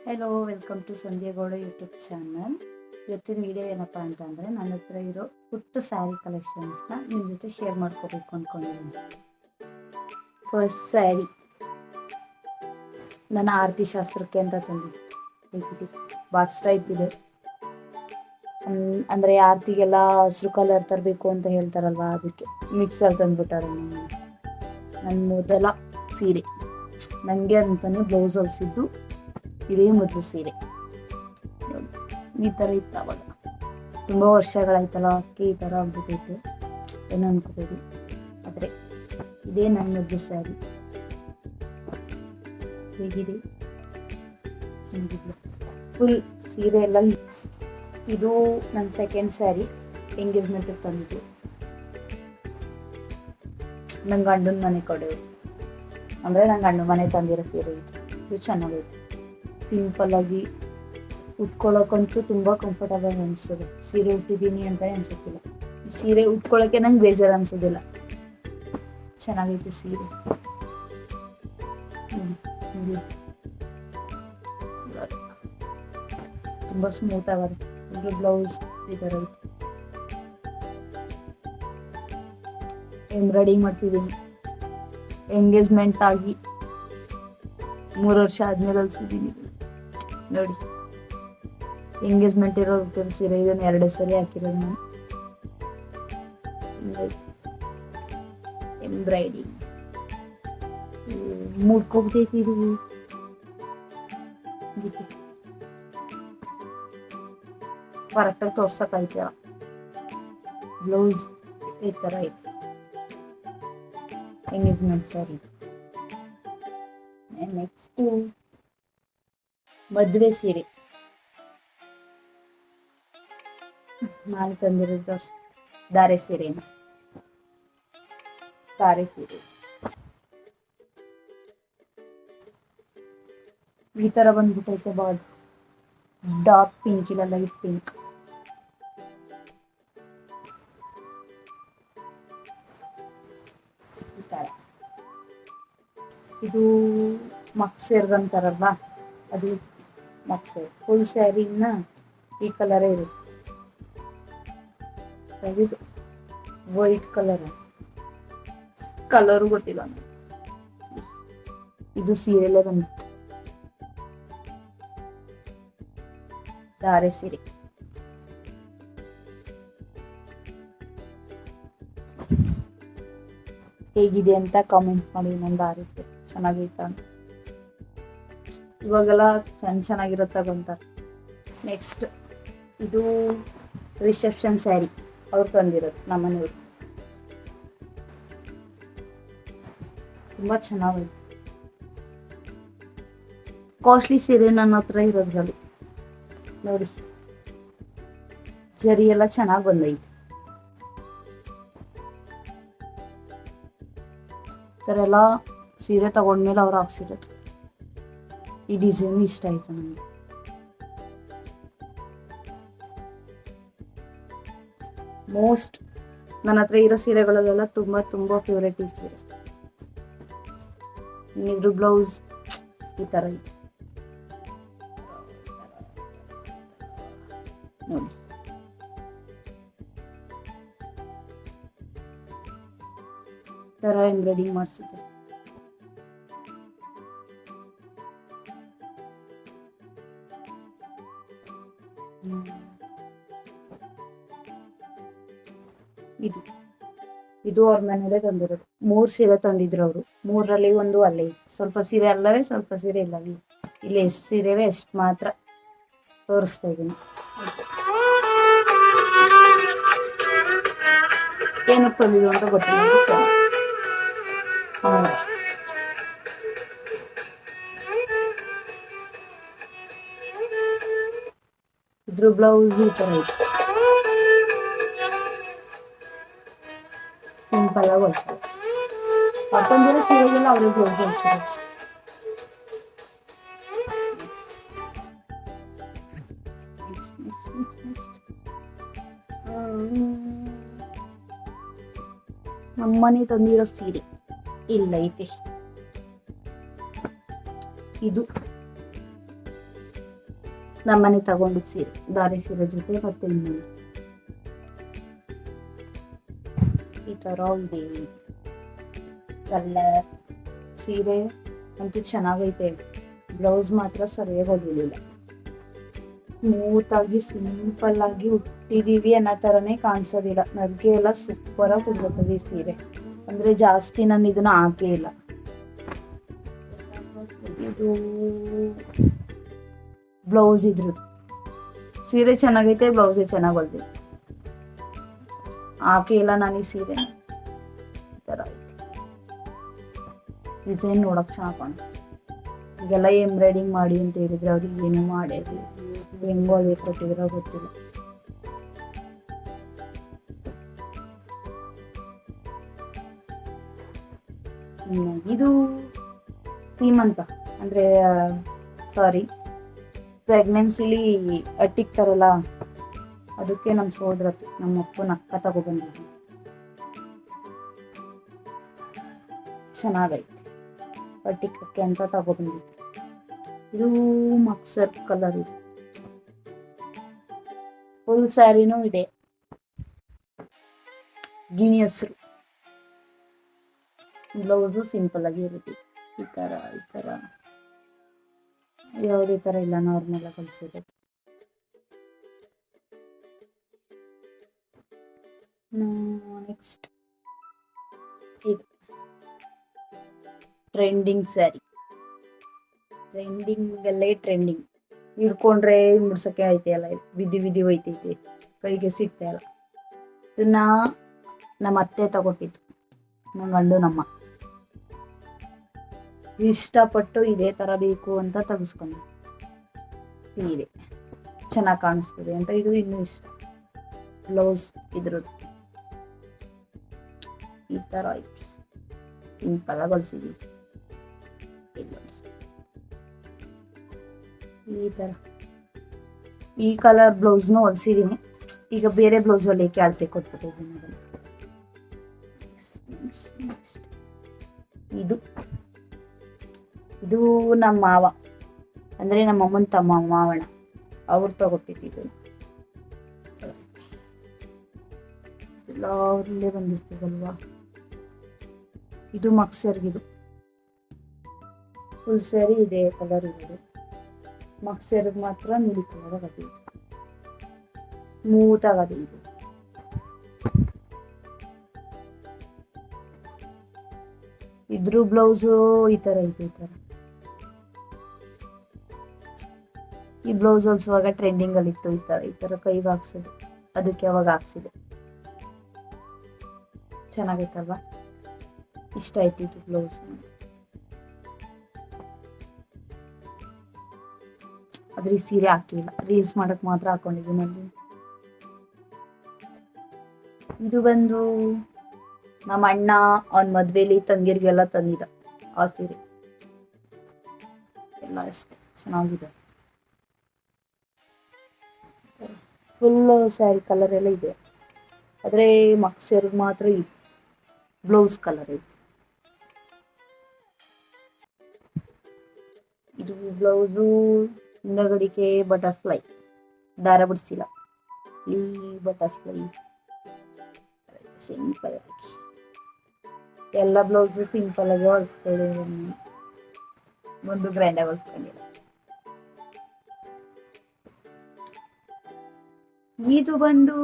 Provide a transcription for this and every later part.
Hello, welcome to Sandhya Gowda YouTube channel. ಇವತ್ತಿನ video ಏನಪ್ಪ ಅಂತಂದರೆ, ನನ್ನ ಹತ್ರ ಇರೋ ಪುಟ್ಟ ಸ್ಯಾರಿ ಕಲೆಕ್ಷನ್ಸ್ನ ನಿಮ್ಮ ಜೊತೆ ಶೇರ್ ಮಾಡ್ಕೋಬೇಕು ಅಂದ್ಕೊಂಡಿದ್ದೀನಿ. ಫಸ್ಟ್ ಸ್ಯಾರಿ ನನ್ನ ಆರತಿ ಶಾಸ್ತ್ರಕ್ಕೆ ಅಂತ ತಂದಿದ್ದೆ. ಬಾಕ್ಸ್ ಟೈಪ್ ಇದೆ. ಅಂದರೆ ಆರತಿಗೆಲ್ಲ ಹಸಿರು ಕಲರ್ ತರಬೇಕು ಅಂತ ಹೇಳ್ತಾರಲ್ವ, ಅದಕ್ಕೆ ಮಿಕ್ಸಲ್ಲಿ ತಂದುಬಿಟ್ಟಾರೆ. ನನ್ನ ಮೊದಲ ಸೀರೆ, ನನಗೆ ಅಂತಲೇ ಬ್ಲೌಸ್ ಹೊಲಿಸಿದ್ದು ಇದೇ ಮೊದಲು ಸೀರೆ. ಈ ಥರ ಇತ್ತು ಅವಾಗ. ತುಂಬ ವರ್ಷಗಳಾಯ್ತಲ್ಲ, ಅಕ್ಕಿ ಈ ಥರ ಆಗ್ಬಿಟ್ಟೈತೆ ಏನೋ ಅನ್ಕೋಬೋದು. ಆದರೆ ಇದೇ ನನ್ನ ಮೊದಲು ಸ್ಯಾರಿ. ಹೇಗಿದೆ? ಫುಲ್ ಸೀರೆ ಎಲ್ಲ. ಇದು ನನ್ನ ಸೆಕೆಂಡ್ ಸ್ಯಾರಿ, ಎಂಗೇಜ್ಮೆಂಟಿಗೆ ತಂದಿದ್ದು. ನನ್ನ ಗಂಡನ ಮನೆ ಕೊಡೋದು, ಅಂದರೆ ನನ್ನ ಗಂಡನ ಮನೆ ತಂದಿರೋ ಸೀರೆ ಇದು. ಇದು ಚೆನ್ನಾಗೈತೆ. ಸಿಂಪಲ್ ಆಗಿ ಉಟ್ಕೊಳ್ಳೋಕ್ಕಂತೂ ತುಂಬ ಕಂಫರ್ಟಬಲ್ ಅನಿಸ್ತದೆ. ಸೀರೆ ಉಟ್ಟಿದ್ದೀನಿ ಅಂತ ಅನ್ಸೋಕ್ಕಿಲ್ಲ. ಸೀರೆ ಉಟ್ಕೊಳ್ಳೋಕ್ಕೆ ನಂಗೆ ಬೇಜಾರು ಅನ್ಸೋದಿಲ್ಲ. ಚೆನ್ನಾಗೈತೆ ಸೀರೆ. ತುಂಬ ಸ್ಮೂತ್ ಆಗುತ್ತೆ. ಇದು ಬ್ಲೌಸ್ ಈ ಥರ ಐತೆ. ಎಂಬ್ರಾಯ್ಡಿಂಗ್ ಮಾಡ್ತಿದ್ದೀನಿ. ಎಂಗೇಜ್ಮೆಂಟ್ ಆಗಿ 3 ವರ್ಷ ಆದ್ಮೇಲೆ ಹೊಲಿಸಿದ್ದೀನಿ ನೋಡಿ. ಎಂಗೇಜ್ಮೆಂಟ್ ಇರೋ ಸೀರೆ ಇದನ್ನು 2 ಸರಿ ಹಾಕಿರೋದು ನಾನು. ಎಂಬ್ರಾಯ್ಡಿಂಗ್ ಮುಡ್ಕೊಬಿಟ್ಟೈತಿ ಇದು. ಕರೆಕ್ಟಾಗಿ ತೋರ್ಸಕ್ಕಾಯ್ತಲ್ಲ. ಬ್ಲೌಸ್ ಈ ಥರ ಐತೆ. ಎಂಗೇಜ್ಮೆಂಟ್ ಸ್ಯಾರಿ ಇದು. ನೆಕ್ಸ್ಟು ಮದುವೆ ಸೀರೆ. ನಾನು ತಂದಿರೋದು ಧಾರೆ ಸೀರೆನ. ಧಾರೆ ಸೀರೆ ಈ ಥರ ಬಂದ್ಬಿಟ್ಟೈತೆ. ಬಾಲ್ ಡಾರ್ಕ್ ಪಿಂಕ್ ಇಲ್ಲ, ಲೈಟ್ ಪಿಂಕ್. ಈ ಥರ ಇದು ಮಕ್ಸೇರ್ಗಂತಾರಲ್ವಾ, ಅದು ಮಕ್ಸೇರ್. ಫುಲ್ ಸ್ಯಾರಿನ ಈ ಕಲರೇ ಇರುತ್ತೆ. ಇದು ವೈಟ್ ಕಲರು ಗೊತ್ತಿಲ್ಲ ನನಗೆ. ಇದು ಸೀರೆಲ್ಲೇ ಬಂದಿತ್ತು. ಧಾರೆ ಸೀರೆ. ಹೇಗಿದೆ ಅಂತ ಕಾಮೆಂಟ್ ಮಾಡಿ. ನನ್ನ ಧಾರೆ ಸೀರೆ ಚೆನ್ನಾಗೈತ ಅಂತ. ಇವಾಗೆಲ್ಲ ಚೆನ್ನಾಗಿರುತ್ತೆ ಬಂತಾರೆ. ನೆಕ್ಸ್ಟ್ ಇದು ರಿಸೆಪ್ಷನ್ ಸ್ಯಾರಿ. ಅವ್ರು ತಂದಿರೋದು ನಮ್ಮನೆಯವರು. ತುಂಬ ಚೆನ್ನಾಗೈತೆ. ಕಾಸ್ಟ್ಲಿ ಸೀರೆ ನನ್ನ ಹತ್ರ ಇರೋದ್ರಲ್ಲಿ ನೋಡಿ. ಜರಿ ಎಲ್ಲ ಚೆನ್ನಾಗಿ ಬಂದೈತೆ. ಈ ಥರ ಎಲ್ಲ ಸೀರೆ ತಗೊಂಡ್ಮೇಲೆ ಅವ್ರು ಹಾಕ್ಸಿರೋದು. ಈ ಡಿಸೈನು ಇಷ್ಟ ಆಯ್ತು ನನಗೆ. ಮೋಸ್ಟ್ ನನ್ನ ಹತ್ರ ಇರೋ ಸೀರೆಗಳಲ್ಲೆಲ್ಲ ತುಂಬ ತುಂಬ ಫೇವ್ರೇಟ್ ಈ ಸೀರೆ. ಇದ್ರ ಬ್ಲೌಸ್ ಈ ಥರ ಇದೆ ನೋಡಿ. ಈ ಥರ ಎಂಬ್ರಾಯ್ಡಿಂಗ್ ಮಾಡಿಸಿದ್ದಾರೆ. ಇದು ಅವ್ರ ಮನೇಲೆ ತಂದಿರೋದು. 3 ಸೀರೆ ತಂದಿದ್ರು ಅವರು. 3ರಲ್ಲಿ 1 ಅಲ್ಲೇ ಇತ್ತು. ಸ್ವಲ್ಪ ಸೀರೆ ಅಲ್ಲವೇ, ಸ್ವಲ್ಪ ಸೀರೆ ಇಲ್ಲವೇ. ಇಲ್ಲಿ ಎಷ್ಟು ಸೀರೆವೇ ಎಷ್ಟು ಮಾತ್ರ ತೋರಿಸ್ತಾ ಇದ್ದೀನಿ. ಏನಕ್ಕೆ ತಂದಿದ್ದು ಅಂತ ಗೊತ್ತಿಲ್ಲ. ಇದ್ರ ಬ್ಲೌಸ್ ಈ ಥರ ಇತ್ತು. ಸಿಂಪಲ್ ಆಗಿ ಹೊಲ್ಸ್ತಾರೆ. ಮತ್ತೊಂದಿರೋ ಸೀರೆಗೆಲ್ಲ ಅವ್ರಿಗೆ ಬ್ಲೌಸ್ ಹೊಲ್ಸ್ತಾರೆ. ನಮ್ಮ ನಮ್ಮನೆ ತಂದಿರೋ ಸೀರೆ ಇಲ್ಲೈತೆ. ಇದು ನಮ್ಮನೆ ತಗೊಂಡಿದ್ ಸೀರೆ, ದಾರೆ ಸೀರೆ ಜೊತೆ ಮತ್ತೆ ಇನ್ನೊಂದು ಈ ತರ ಇದೆ ಕಲರ್. ಸೀರೆ ಅಂತೂ ಚೆನ್ನಾಗೈತೆ, ಬ್ಲೌಸ್ ಮಾತ್ರ ಸರಿಯಾಗಿ ಹೊಲಿಲಿಲ್ಲ. ಸ್ಮೂತ್ ಆಗಿ ಸಿಂಪಲ್ ಆಗಿ ಉಟ್ಟಿದೀವಿ ಅನ್ನೋ ತರನೇ ಕಾಣಿಸೋದಿಲ್ಲ. ನರ್ಗೆ ಎಲ್ಲ ಸೂಪರ್ ಆಗಿ ಕುದ್ಬರ್ತದೆ ಈ ಸೀರೆ. ಅಂದ್ರೆ ಜಾಸ್ತಿ ನಾನು ಇದನ್ನ ಹಾಕೇ ಇಲ್ಲ. ಇದು ಬ್ಲೌಸ್ ಇದ್ರು ಸೀರೆ ಚೆನ್ನಾಗೈತೆ, ಬ್ಲೌಸೇ ಚೆನ್ನಾಗಿ ಹೊಲ್ದಿದೆ. ಹಾಕೇ ಇಲ್ಲ ನಾನು ಈ ಸೀರೆ. ಈ ತರ ಐತೆ ಡಿಸೈನ್, ನೋಡಕ್ ಚೆನ್ನಾಗಿ ಕಾಣಿಸ್ತದೆ. ಈಗೆಲ್ಲ ಎಂಬ್ರಾಯ್ಡಿಂಗ್ ಮಾಡಿ ಅಂತ ಹೇಳಿದ್ರೆ ಅವ್ರಿಗೆ ಏನು ಮಾಡೋದು ಹೆಂಗೋ ಅದೇ ಕೊಟ್ಟಿದ್ರೆ ಗೊತ್ತಿಲ್ಲ. ಇದು ಸೀಮಂತ ಅಂದ್ರೆ ಸಾರಿ ಪ್ರೆಗ್ನೆನ್ಸಿಲಿ ಅಟ್ಟಿಕ್ತಾರಲ್ಲ, ಅದಕ್ಕೆ ನಮ್ಮ ಸೋದರತಿ ನಮ್ಮ ಅಪ್ಪನ ಅಕ್ಕ ತಗೊಬಂದಿದ್ವಿ. ಚೆನ್ನಾಗೈತೆ, ಅಟ್ಟಿಕಕ್ಕೆ ಅಂತ ತಗೊಬಂದಿದ್ವಿ. ಇದು ಮಕ್ಸರ್ ಕಲರ್ ಇದೆ. ಫುಲ್ ಸ್ಯಾರಿನೂ ಇದೆ, ಗಿಣಿ ಹಸ್ರು. ಬ್ಲೌಸು ಸಿಂಪಲ್ ಆಗಿ ಇರುತ್ತೆ. ಈ ತರ ಯಾವುದೇ ತರ ಇಲ್ಲ, ನಾರ್ಮಲ್ ಆಗಿ ಕಲಿಸಿದೆ. ನೆಕ್ಸ್ಟ್ ಇದು ಟ್ರೆಂಡಿಂಗ್ ಸ್ಯಾರಿ. ಟ್ರೆಂಡಿಂಗ್ ಹಿಡ್ಕೊಂಡ್ರೆ ಮುಡ್ಸಕ್ಕೆ ಐತೆಯಲ್ಲ, ವಿಧಿ ಹೋಯ್ತೈತೆ, ಕೈಗೆ ಸಿಗ್ತಾ ಇಲ್ಲ. ಇದನ್ನ ನಮ್ಮ ಅತ್ತೆ ತಗೊಟ್ಟಿತ್ತು, ನಮ್ಮ ಗಂಡು ನಮ್ಮ ಇಷ್ಟಪಟ್ಟು ಇದೇ ತರ ಬೇಕು ಅಂತ ತೆಗೆಸ್ಕೊಂಡು ಸೀರೆ ಚೆನ್ನಾಗಿ ಕಾಣಿಸ್ತದೆ ಅಂತ ಇದು ಇನ್ನೂ ಇಷ್ಟ. ಬ್ಲೌಸ್ ಇದ್ರದ್ದು ಈ ತರ ಐತಿ, ಸಿಂಪಲ್ ಆಗಿ ಹೊಲ್ಸಿದೀವಿ. ಈ ತರ ಈ ಕಲರ್ ಬ್ಲೌಸ್ನು ಹೊಲ್ಸಿದೀನಿ. ಈಗ ಬೇರೆ ಬ್ಲೌಸ್ ಹೊಲಿಯಕ್ಕೆ ಅಳತೆ ಕೊಟ್ಬಿಟ್ಟಿದ್ದೀನಿ. ಇದು ನಮ್ಮ ಮಾವ ಅಂದ್ರೆ ನಮ್ಮ ಅಮ್ಮನ ತಮ್ಮ ಮಾವಣ, ಅವ್ರು ತಗೊಟ್ಟಿದ್ದು. ಎಲ್ಲ ಅವ್ರಲ್ಲೇ ಬಂದಿರ್ತದಲ್ವಾ. ಇದು ಮಕ್ಸರ್ಗಿದು ಫುಲ್ ಸ್ಯಾರಿ ಇದೆ ಕಲರ್ ಇರೋದು. ಮಕ್ಸರ್ಗ್ ಮಾತ್ರ ನೀಲಿ ಕಲರ್ ಆಗತ್ತೆ, ಸ್ಮೂತ್ ಆಗದೆ. ಇದು ಇದ್ರ ಬ್ಲೌಸು ಈ ತರ ಇದೆ. ಈ ತರ ಈ ಬ್ಲೌಸ್ ಹೊಲ್ಸುವಾಗ ಟ್ರೆಂಡಿಂಗ್ ಅಲ್ಲಿ ಇತ್ತು ಈ ತರ ಕೈಗೆ ಹಾಕ್ಸೋದು, ಅದಕ್ಕೆ ಅವಾಗ ಹಾಕ್ಸಿದೆ. ಚೆನ್ನಾಗೈತಲ್ವಾ, ಇಷ್ಟ ಆಯ್ತಿತ್ತು ಬ್ಲೌಸ್. ಆದ್ರೆ ಈ ಸೀರೆ ಹಾಕಿಲ್ಲ, ರೀಲ್ಸ್ ಮಾಡಕ್ ಮಾತ್ರ ಹಾಕೊಂಡಿದ್ದೀನಿ ಅಲ್ಲಿ. ಇದು ಬಂದು ನಮ್ಮ ಅಣ್ಣ ಅವನ್ ಮದ್ವೆಲಿ ತಂಗಿರ್ಗೆಲ್ಲ ತಂದಿದ್ದ ಆ ಸೀರೆ. ಎಲ್ಲ ಅಷ್ಟೇ ಚೆನ್ನಾಗಿದೆ. ಫುಲ್ ಸ್ಯಾರಿ ಕಲರ್ ಎಲ್ಲ ಇದೆ, ಆದ್ರೆ ಮಕ್ಸರ್ಗ್ ಮಾತ್ರ ಇದೆ ಬ್ಲೌಸ್ ಕಲರ್ ಐತೆ. ಇದು ಬ್ಲೌಸು ಹಿಂದಗಡಿಗೆ ಬಟರ್ಫ್ಲೈ ದಾರ ಬಿಡಿಸಿಲ್ಲ, ಈ ಬಟರ್ಫ್ಲೈ ಸಿಂಪಲ್ ಆಗಿ. ಎಲ್ಲ ಬ್ಲೌಸು ಸಿಂಪಲ್ ಆಗಿ ಹೊಲ್ಸ್ಕೊಳ್ಳಿ, ಒಂದು ಗ್ರ್ಯಾಂಡ್ ಆಗಿ ಹೊಲ್ಸ್ಕೊಂಡಿಲ್ಲ. ಇದು ಬಂದು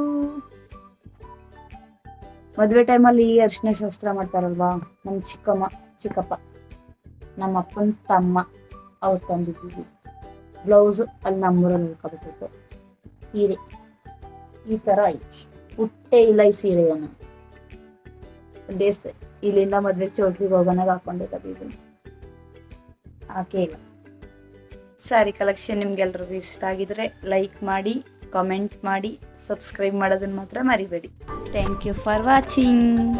ಮದ್ವೆ ಟೈಮಲ್ಲಿ ಅರಿಶಿನ ಶಾಸ್ತ್ರ ಮಾಡ್ತಾರಲ್ವಾ, ನಮ್ಮ ಚಿಕ್ಕಪ್ಪ ನಮ್ಮ ಅಪ್ಪನ ತಮ್ಮ ಅವ್ರು ತಂದಿದ್ದೀವಿ. ಬ್ಲೌಸ್ ಅಲ್ಲಿ ನಮ್ಮೂರಲ್ಲಿ ಉಳ್ಕೊಬೇಕಿತ್ತು. ಸೀರೆ ಈ ತರ ಐತಿ, ಹುಟ್ಟೆ ಇಲ್ಲ ಈ ಸೀರೆಯನ್ನು. ಒಂದೇ ಇಲ್ಲಿಂದ ಮದ್ವೆ ಚೌಟ್ರಿಗೆ ಹೋಗೋನಾಗ ಹಾಕೊಂಡಿದ್ದೀನಿ, ಹಾಕೇ ಇಲ್ಲ. ಸ್ಯಾರಿ ಕಲೆಕ್ಷನ್ ನಿಮ್ಗೆಲ್ರಿಗೂ ಇಷ್ಟ ಆಗಿದ್ರೆ ಲೈಕ್ ಮಾಡಿ, ಕಾಮೆಂಟ್ ಮಾಡಿ, ಸಬ್ಸ್ಕ್ರೈಬ್ ಮಾಡೋದನ್ನ ಮಾತ್ರ ಮರಿಬೇಡಿ. Thank you for watching.